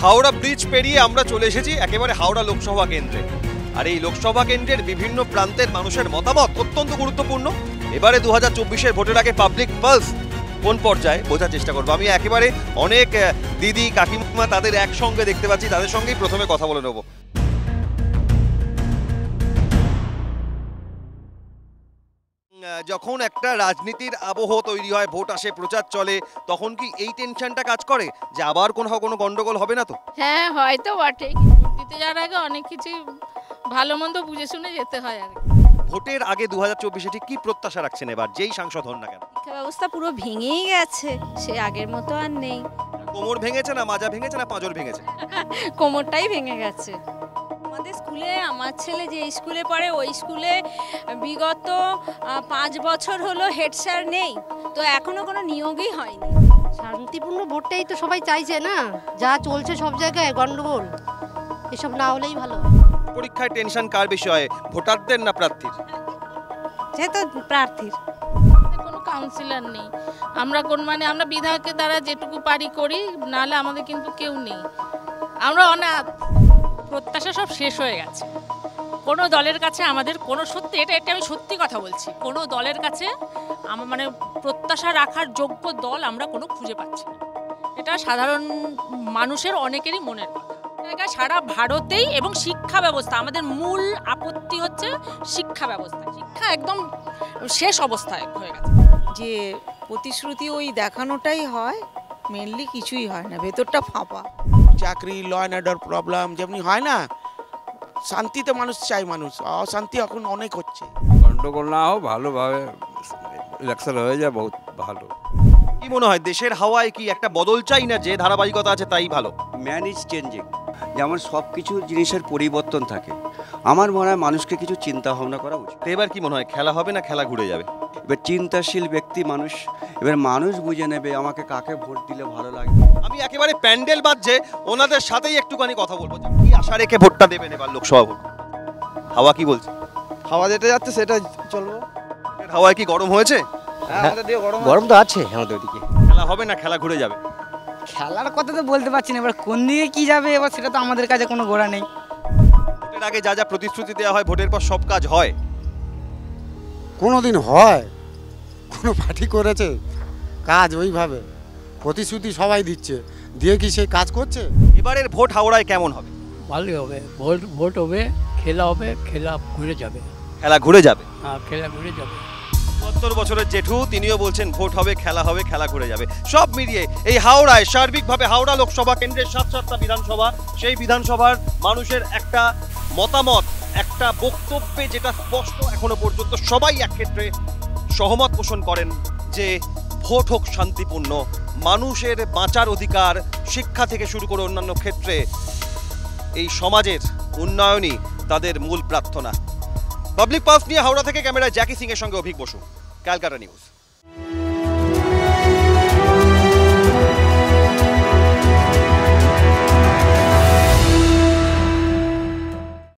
Howrah bridge পেরিয়ে আমরা চলে এসেছি একেবারে হাওড়া লোকসভা কেন্দ্রে। আর এই লোকসভা কেন্দ্রের বিভিন্ন প্রান্তের মানুষের মতামত অত্যন্ত গুরুত্বপূর্ণ। এবারে 2024-এর ভোটের আগে পাবলিক পালস কোন পর্যায়ে বোঝার চেষ্টা করবো। আমি একেবারে অনেক দিদি কাকিমা তাদের একসঙ্গে দেখতে পাচ্ছি, তাদের সঙ্গেই প্রথমে কথা বলে নেবো। যখন একটা রাজনীতির আবহ তৈরি হয়, ভোট আসে, প্রচার চলে, তখন কি এই টেনশনটা কাজ করে যে আবার কোনো গন্ডগোল হবে না তো? হ্যাঁ, হয়তো বটেই। ভোট দিতে যাওয়ার আগে অনেক কিছু ভালো মন্দ বুঝে শুনে যেতে হয় আর কি। ভোটের আগে 2024-এ ঠিক কি প্রত্যাশা রাখছেন এবার, যেই সাংসদ হন না কেন? শিক্ষা ব্যবস্থা পুরো ভেঙেই গেছে, সে আগের মতো আর নেই। কোমর ভেঙেছে না মাজা ভেঙেছে না পাঁজর ভেঙেছে? কোমরটাই ভেঙে গেছে। আমাদের স্কুলে, আমার ছেলে যে স্কুলে পড়ে ওই স্কুলে বিগত 5 বছর হলো হেড স্যার নেই, তো এখনো কোনো নিয়োগই হয়নি। শান্তিপূর্ণ ভোটটাই তো সবাই চাইছে না, যা চলছে সব জায়গায় গন্ডগোল, এসব না হলেই ভালো। পরীক্ষায় টেনশন কার বেশি হয়, ভোটারদের না প্রার্থীর? যেহেতু প্রার্থীর। কোনো কাউন্সিলর নেই, আমরা আমরা বিধায়কের দ্বারা যেটুকু পারি করি, নাহলে আমাদের কিন্তু কেউ নেই, আমরা অনাথ। প্রত্যাশা সব শেষ হয়ে গেছে। কোনো দলের কাছে আমাদের কোনো সত্যি, এটা আমি সত্যি কথা বলছি, কোনো দলের কাছে প্রত্যাশা রাখার যোগ্য দল আমরা কোনো খুঁজে পাচ্ছি না। এটা সাধারণ মানুষের অনেকেরই মনের কথা। সারা ভারতেই এবং শিক্ষা ব্যবস্থা, আমাদের মূল আপত্তি হচ্ছে শিক্ষা ব্যবস্থা। শিক্ষা একদম শেষ অবস্থায় হয়ে গেছে। যে প্রতিশ্রুতি ওই দেখানোটাই হয়, মেনলি কিছুই হয় না, ভেতরটা ফাঁপা। চাকরি, ল অ্যান্ড অর্ডার প্রবলেম যেমনি হয় না, শান্তিতে মানুষ চাই, মানুষ অশান্তি এখন অনেক হচ্ছে। গন্ডগোল না হোক, ভালোভাবে ইলেকশন হয়ে যায়, বহুত ভালো। কি মনে হয়, দেশের হাওয়ায় কি একটা বদল চাই না যে ধারাবাহিকতা আছে তাই ভালো? ম্যান ইজ চেঞ্জিং, যেমন সব কিছু জিনিসের পরিবর্তন থাকে। আমার মনে হয় মানুষকে কিছু চিন্তা ভাবনা করা উচিত। এবার কি মনে হয়, খেলা হবে না খেলা ঘুরে যাবে? এবার চিন্তাশীল ব্যক্তি মানুষ, এবার মানুষ বুঝে নেবে আমাকে কাকে ভোট দিলে ভালো লাগে। আমি একেবারে প্যান্ডেল বাজছে ওনাদের সাথেই একটুখানি কথা বলবো, কি আশা রেখে ভোটটা দেবেন এবার লোকসভা ভোট? হাওয়া কি বলছে? হাওয়া যেটা যাচ্ছে সেটা চলবো। হাওয়ায় কি গরম হয়েছে? গরম তো আছে আমাদের ওদিকে। খেলা হবে না খেলা ঘুরে যাবে? খেলার কথা তো বলতে পারছি না, এবার কোন দিকে কি যাবে এবার সেটা তো আমাদের কাছে কোনো গোড়া নেই। ভোটের আগে যা যা প্রতিশ্রুতি দেওয়া হয়, ভোটের পর সব কাজ হয়? কোনোদিন হয়? কোনো পার্টি করেছে কাজ ওইভাবে? প্রতিশ্রুতি সবাই দিচ্ছে, দিয়ে কি সেই কাজ করছে? এবারের ভোট হাওড়ায় কেমন হবে? ভালোই হবে, ভোট হবে, খেলা হবে, খেলা ঘুরে যাবে। খেলা ঘুরে যাবে? হ্যাঁ, খেলা ঘুরে যাবে। 70 বছরের জেঠু তিনিও বলছেন ভোট হবে, খেলা হবে, খেলা ঘুরে যাবে। সব মিলিয়ে এই হাওড়ায় সার্বিকভাবে হাওড়া লোকসভা কেন্দ্রের 7টা বিধানসভা, সেই বিধানসভার মানুষের একটা মতামত, একটা বক্তব্যে যেটা স্পষ্ট এখনো পর্যন্ত সবাই এক ক্ষেত্রে সহমত পোষণ করেন যে ভোট হোক শান্তিপূর্ণ, মানুষের বাঁচার অধিকার, শিক্ষা থেকে শুরু করে অন্যান্য ক্ষেত্রে এই সমাজের উন্নয়নই তাদের মূল প্রার্থনা। পাবলিক পালস নিয়ে হাওড়া থেকে ক্যামেরায় জ্যাকি সিং এর সঙ্গে অভিক বসু, ক্যালকাটা নিউজ।